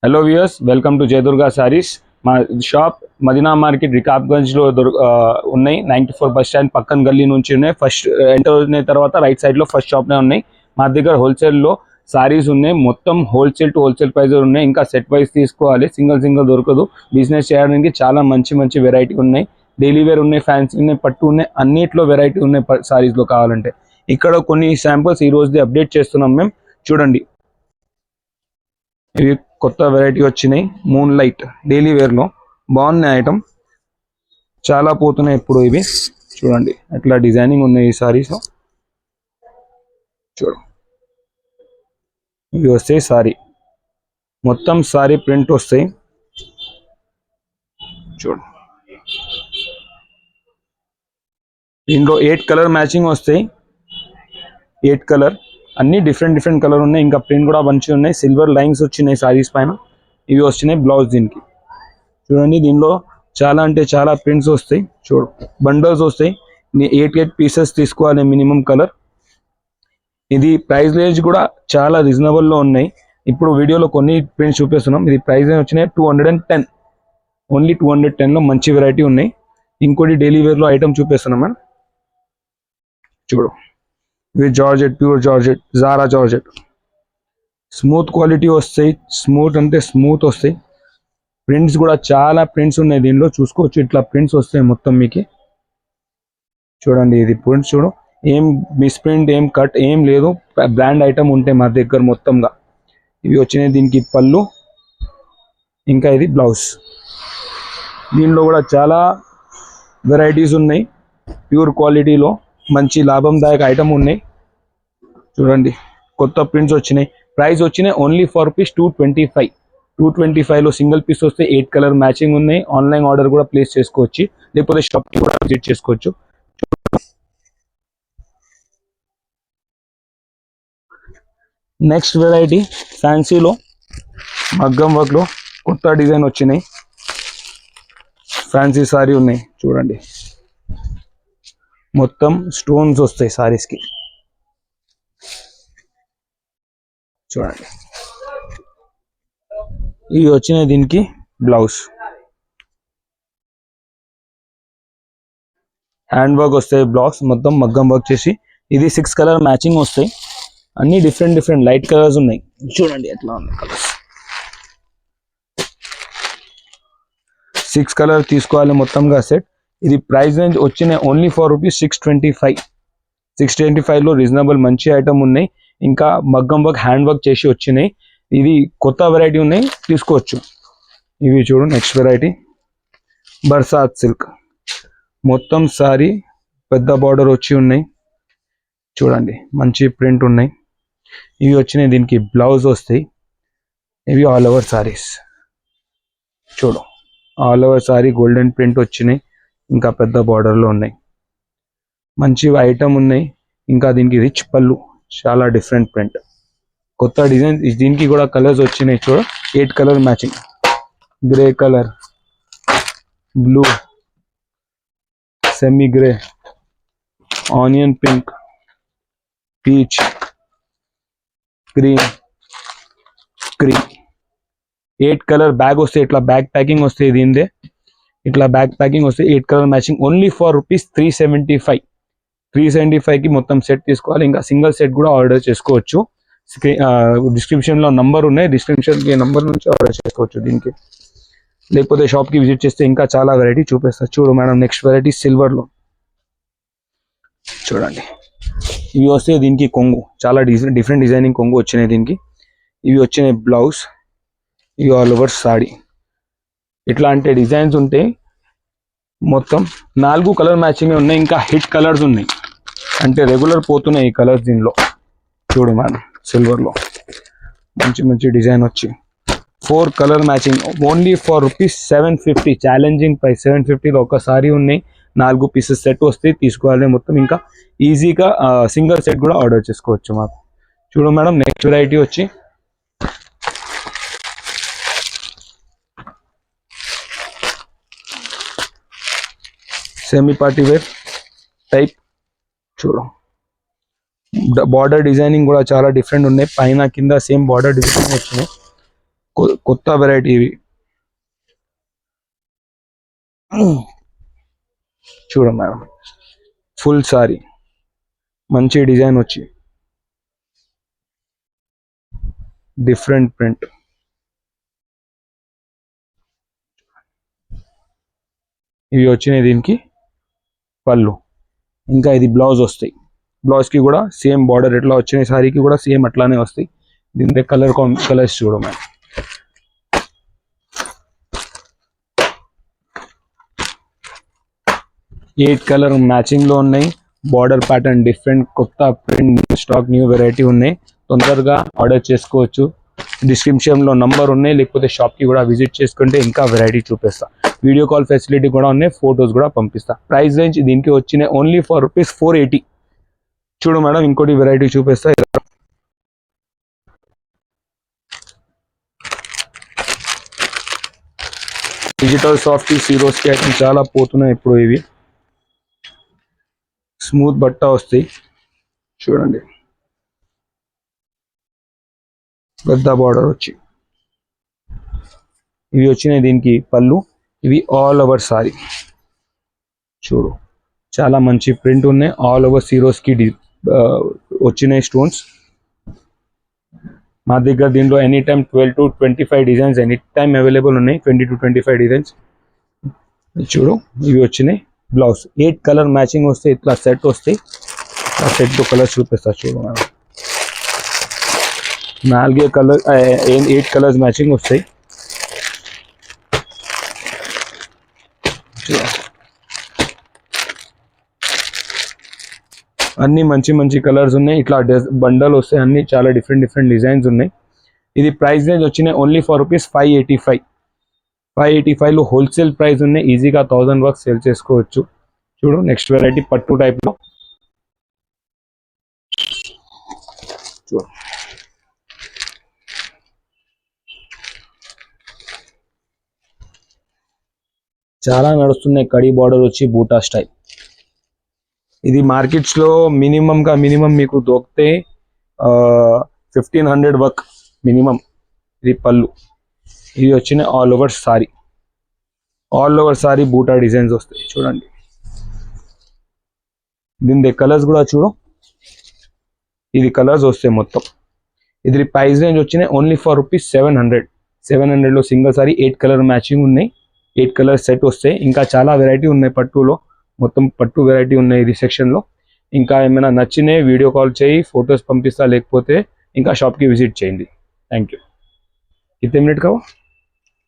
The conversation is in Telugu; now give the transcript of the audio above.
Hello viewers, welcome to Jayadurga saris. మా షాప్ మదీనా మార్కెట్ రికాబ్గంజ్లో ఉన్నాయి. 94 బస్ స్టాండ్ పక్కన గల్లీ నుంచి ఉన్నాయి. ఫస్ట్ ఎంటర్ అయిన తర్వాత రైట్ సైడ్లో ఫస్ట్ షాప్నే ఉన్నాయి. మా దగ్గర హోల్సేల్లో సారీస్ ఉన్నాయి. మొత్తం హోల్సేల్ టు హోల్సేల్ ప్రైస్ ఉన్నాయి. ఇంకా సెట్ వైజ్ తీసుకోవాలి, సింగిల్ దొరకదు. బిజినెస్ చేయడానికి చాలా మంచి వెరైటీ ఉన్నాయి. డైలీ వేర్ ఉన్నాయి, ఫ్యాన్సీ ఉన్నాయి, పట్టు ఉన్నాయి, అన్నిట్లో వెరైటీ ఉన్నాయి. సారీస్లో కావాలంటే ఇక్కడ కొన్ని శాంపుల్స్ ఈ రోజుది అప్డేట్ చేస్తున్నాం మేము. చూడండి, ఇవి కొత్త వెరైటీ వచ్చినాయి. మూన్ లైట్ డైలీ వేర్లో బాగున్నాయి. ఐటమ్ చాలా పోతున్నాయి ఇప్పుడు. ఇవి చూడండి ఎట్లా డిజైనింగ్ ఉన్నాయి ఈ సారీస్. చూడు, ఇవి వస్తాయి సారీ మొత్తం సారీ ప్రింట్ వస్తాయి. చూడు, దీంట్లో 8 కలర్ మ్యాచింగ్ వస్తాయి. 8 కలర్ అన్ని డిఫరెంట్ కలర్ ఉన్నాయి. ఇంకా ప్రింట్ కూడా మంచిగా ఉన్నాయి. సిల్వర్ లైన్స్ వచ్చినాయి సారీస్ పైన. ఇవి వచ్చినాయి బ్లౌజ్ దీనికి. చూడండి, దీనిలో చాలా అంటే చాలా ప్రింట్స్ వస్తాయి. చూడు, బండల్స్ వస్తాయి. 8 పీసెస్ తీసుకోవాలి మినిమం కలర్. ఇది ప్రైస్ రేంజ్ కూడా చాలా రీజనబుల్లో ఉన్నాయి. ఇప్పుడు వీడియోలో కొన్ని ప్రింట్స్ చూపిస్తున్నాం. ఇది ప్రైస్ రేంజ్ వచ్చినాయి 210, ఓన్లీ 210లో మంచి వెరైటీ ఉన్నాయి. ఇంకోటి డైలీ వేర్లో ఐటమ్ చూపిస్తున్నాం మనం. చూడు, ఇవి georgette, pure georgette, Zara georgette. Smooth quality వస్తాయి. స్మూత్ అంటే స్మూత్ వస్తాయి. ప్రింట్స్ కూడా చాలా ప్రింట్స్ ఉన్నాయి దీనిలో, చూసుకోవచ్చు. ఇట్లా ప్రింట్స్ వస్తాయి మొత్తం మీకు. చూడండి, ఇది ప్రింట్స్ చూడు, ఏం మిస్ప్రింట్, ఏం కట్ ఏం లేదు. బ్రాండ్ ఐటమ్ ఉంటాయి మా దగ్గర మొత్తంగా. ఇవి వచ్చినాయి. దీనికి పళ్ళు, ఇంకా ఇది బ్లౌజ్. దీనిలో కూడా చాలా వెరైటీస్ ఉన్నాయి. ప్యూర్ క్వాలిటీలో మంచి లాభందాయక ఐటమ్ ఉన్నాయి. చూడండి, కొత్త ప్రింట్స్ వచ్చినాయి. ప్రైస్ వచ్చినాయి ఓన్లీ ఫర్ రూపీస్ 225. 225లో సింగిల్ పీస్ వస్తే 8 కలర్ మ్యాచింగ్ ఉన్నాయి. ఆన్లైన్ ఆర్డర్ కూడా ప్లేస్ చేసుకోవచ్చు, లేకపోతే షాప్కి కూడా విజిట్ చేసుకోవచ్చు. నెక్స్ట్ వెరైటీ ఫ్యాన్సీలో మగ్గం వర్క్లో కొత్త డిజైన్ వచ్చినాయి. ఫ్యాన్సీ సారీ ఉన్నాయి. చూడండి, మొత్తం స్టోన్స్ వస్తాయి సారీస్కి. చూడండి, ఇవి వచ్చినాయి. దీనికి బ్లౌజ్, హ్యాండ్ వర్క్ వస్తాయి. బ్లౌజ్ మొత్తం మగ్గం వర్క్ చేసి. ఇది 6 కలర్ మ్యాచింగ్ వస్తాయి. అన్ని డిఫరెంట్ లైట్ కలర్స్ ఉన్నాయి. చూడండి ఎట్లా ఉన్నాయి కలర్స్. 6 కలర్ తీసుకోవాలి మొత్తంగా సెట్. ఇది ప్రైస్ రేంజ్ వచ్చినాయి ఓన్లీ ఫర్ రూపీస్ 625. 625లో రీజనబుల్ మంచి ఐటమ్ ఉన్నాయి. ఇంకా మగ్గం వర్క్, హ్యాండ్ వర్క్ చేసి వచ్చినాయి. ఇది కొత్త వెరైటీ ఉన్నాయి, తీసుకోవచ్చు. ఇవి చూడు, నెక్స్ట్ వెరైటీ బర్సాత్ సిల్క్. మొత్తం సారీ పెద్ద బార్డర్ వచ్చి ఉన్నాయి. చూడండి, మంచి ప్రింట్ ఉన్నాయి. ఇవి వచ్చినాయి. దీనికి బ్లౌజ్ వస్తాయి. ఇవి ఆల్ ఓవర్ సారీస్. చూడు, all over sari golden print వచ్చినాయి. ఇంకా పెద్ద బార్డర్లో ఉన్నాయి. మంచి ఐటమ్ ఉన్నాయి. ఇంకా దీనికి రిచ్ పళ్ళు, చాలా డిఫరెంట్ ప్రింట్, కొత్త డిజైన్. దీనికి కూడా కలర్స్ వచ్చినాయి. చూడ, 8 colour matching. Grey colour, blue, semi grey, onion pink, peach, green, cream. 8 colour bag వస్తాయి. ఇట్లా బ్యాగ్ ప్యాకింగ్ వస్తాయి. దీనిదే ఇట్లా బ్యాగ్ ప్యాకింగ్ వస్తాయి. 8 colour matching only for rupees 375. 375కి మొత్తం సెట్ తీసుకోవాలి. ఇంకా సింగిల్ సెట్ కూడా ఆర్డర్ చేసుకోవచ్చు. డిస్క్రిప్షన్లో నంబర్ ఉన్నాయి. డిస్క్రిప్షన్కి నంబర్ నుంచి ఆర్డర్ చేసుకోవచ్చు దీనికి, లేకపోతే షాప్కి విజిట్ చేస్తే ఇంకా చాలా వెరైటీ చూపిస్తారు. చూడు మేడం, నెక్స్ట్ వెరైటీ సిల్వర్లో. చూడండి, ఇవి వస్తే దీనికి కొంగు, చాలా డిఫరెంట్ డిజైనింగ్ కొంగు వచ్చినాయి దీనికి. ఇవి వచ్చినాయి బ్లౌజ్. ఇవి ఆల్ ఓవర్ సాడీ. ఇట్లాంటి డిజైన్స్ ఉంటాయి. మొత్తం 4 కలర్ మ్యాచింగ్ ఉన్నాయి. ఇంకా హిట్ కలర్స్ ఉన్నాయి, అంటే రెగ్యులర్ పోతున్నాయి ఈ కలర్స్ దీనిలో. చూడు మేడం, సిల్వర్లో మంచి డిజైన్ వచ్చి 4 colour matching only for rupees 750. Challenging price. 750లో ఒక సారీ ఉన్నాయి. 4 పీసెస్ సెట్ వస్తాయి, తీసుకోవాలి మొత్తం. ఇంకా ఈజీగా సింగిల్ సెట్ కూడా ఆర్డర్ చేసుకోవచ్చు మాకు. చూడు మేడం, నెక్స్ట్ వెరైటీ వచ్చి సెమీ పార్టీ వేర్ టైప్. చూడు, బార్డర్ డిజైనింగ్ కూడా చాలా డిఫరెంట్ ఉన్నాయి. పైన కింద సేమ్ బార్డర్ డిజైనింగ్ వచ్చినాయి. కొత్త వెరైటీ ఇవి. చూడండి మేడం, ఫుల్ సారీ మంచి డిజైన్ వచ్చి డిఫరెంట్ ప్రింట్. ఇవి వచ్చినాయి దీనికి పళ్ళు. ఇంకా ఇది బ్లౌజ్ వస్తాయి. బ్లౌజ్ కి కూడా సేమ్ బార్డర్ ఎట్లా వచ్చినాయి సారీకి కూడా సేమ్ అట్లానే వస్తాయి. దీని కలర్స్ చూడమని. 8 కలర్ మ్యాచింగ్ లో ఉన్నాయి. బార్డర్ ప్యాటర్న్ డిఫరెంట్, కొత్త ప్రింట్, స్టాక్, న్యూ వెరైటీ ఉన్నాయి. తొందరగా ఆర్డర్ చేసుకోవచ్చు. డిస్క్రిప్షన్ లో నంబర్ ఉన్నాయి, లేకపోతే షాప్ కి కూడా విజిట్ చేసుకుంటే ఇంకా వెరైటీ చూపిస్తా. వీడియో కాల్ ఫెసిలిటీ కూడా ఉన్నాయి, ఫొటోస్ కూడా పంపిస్తా. ప్రైస్ రేంజ్ దీనికి వచ్చినాయి ఓన్లీ ఫర్ ₹480. చూడు మేడం, ఇంకోటి వెరైటీ చూపిస్తా. డిజిటల్ సాఫ్ట్ సీరోస్ కి అయితే చాలా పోతున్నాయి ఇప్పుడు. ఇవి స్మూత్ బట్ట వస్తాయి. చూడండి, పెద్ద బార్డర్ వచ్చి ఇవి వచ్చినాయి దీనికి పళ్ళు. ఇవి ఆల్ ఓవర్ సారీ. చూడు, చాలా మంచి ప్రింట్ ఉన్నాయి. ఆల్ ఓవర్ సీరోస్ కి వచ్చినాయి స్టోన్స్. మా దగ్గర దీంట్లో any time 12 to 25 designs any time available ఉన్నాయి. 20 to 25 డిజైన్స్. చూడు, ఇవి వచ్చినాయి. బ్లౌజ్ 8 కలర్ మ్యాచింగ్ వస్తాయి. ఇట్లా సెట్ వస్తాయి. ఆ సెట్ కలర్ చూపిస్తా. చూడు, 8 కలర్స్ మ్యాచింగ్ వస్తాయి. అన్ని మంచి మంచి కలర్స్ ఉన్నాయి. ఇట్లా బండల్ వస్తాయి. అన్ని చాలా డిఫరెంట్ డిజైన్స్ ఉన్నాయి. ఇది ప్రైస్ రేంజ్ వచ్చినాయి ఓన్లీ ఫర్ ₹585. 585 లో హోల్సేల్ ప్రైస్ ఉన్నాయి. ఈజీగా 1000 వరకు సేల్ చేసుకోవచ్చు. చూడు, నెక్స్ట్ వెరైటీ పట్టు టైప్ లో. చూడు, చాలా నడుస్తున్నాయి. కడి బార్డర్ వచ్చి బూటా స్టైల్. ఇది మార్కెట్స్ లో మినిమం మీకు దొరికితే 1500 వర్క్ మినిమం. ఇది పళ్ళు. ఇది వచ్చిన ఆల్ ఓవర్ సారీ బూటా డిజైన్స్ వస్తాయి. చూడండి, దీని కలర్స్ కూడా చూడు. ఇది కలర్స్ వస్తాయి మొత్తం. ఇది ప్రైస్ రేంజ్ వచ్చినాయి ఓన్లీ ఫర్ ₹700. 700 లో సింగిల్ సారీ 8 కలర్ మ్యాచింగ్ ఉన్నాయి. 8 కలర్ సెట్ వస్తాయి. ఇంకా చాలా వెరైటీ ఉన్నాయి పట్టులో. మొత్తం పట్టు వెరైటీ ఉన్నాయి ఇది సెక్షన్ లో. ఇంకా ఏమైనా నచ్చినాయి వీడియో కాల్ చేయి, ఫొటోస్ పంపిస్తా. లేకపోతే ఇంకా షాప్కి విజిట్ చేయండి. Thank you. कितने मिनट का हुआ?